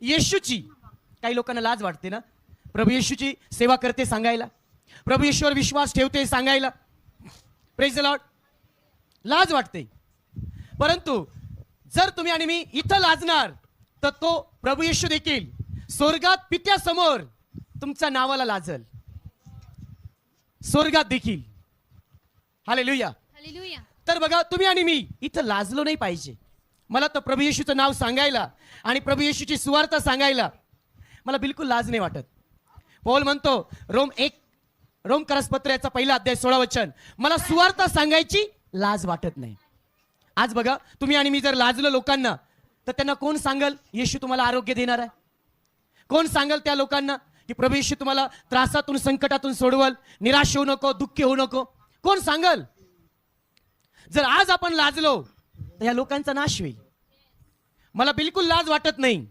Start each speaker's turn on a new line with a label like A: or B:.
A: येशूची, काही लोकांना लाज वाटते ना प्रभू येशूची सेवा करते सांगायला, प्रभू येशूवर विश्वास ठेवते सांगायला, प्रेज द लॉर्ड, लाज वाटते. परंतु जर तुम्ही आणि मी इथं लाजणार तर तो प्रभू येशू देखील स्वर्गात पित्यासमोर तुमच्या नावाला लाजल, स्वर्गात देखील. हालेलुया.
B: हालेलुया.
A: तर बघा, तुम्ही आणि मी इथं लाजलो नाही पाहिजे. मला तर प्रभू येशूचं नाव सांगायला आणि प्रभू येशूची सुवार्ता सांगायला मला बिलकुल लाज नाही वाटत. पौल म्हणतो रोम करसपत्र याचा पहिला अध्याय 16 वचन, मला सुवार्ता सांगायची लाज वाटत नाही. आज बघा, तुम्ही आणि मी जर लाजलो लोकांना तर त्यांना कोण सांगल येशू तुम्हाला आरोग्य देणार आहे? कोण सांगल त्या लोकांना की प्रभू येशू तुम्हाला त्रासातून संकटातून सोडवल, निराश होऊ नको, दुःखी होऊ नको? कोण सांगल? जर आज आपण लाजलो तर या लोकांचा नाश होईल. मला बिलकुल लाज वाटत नाही.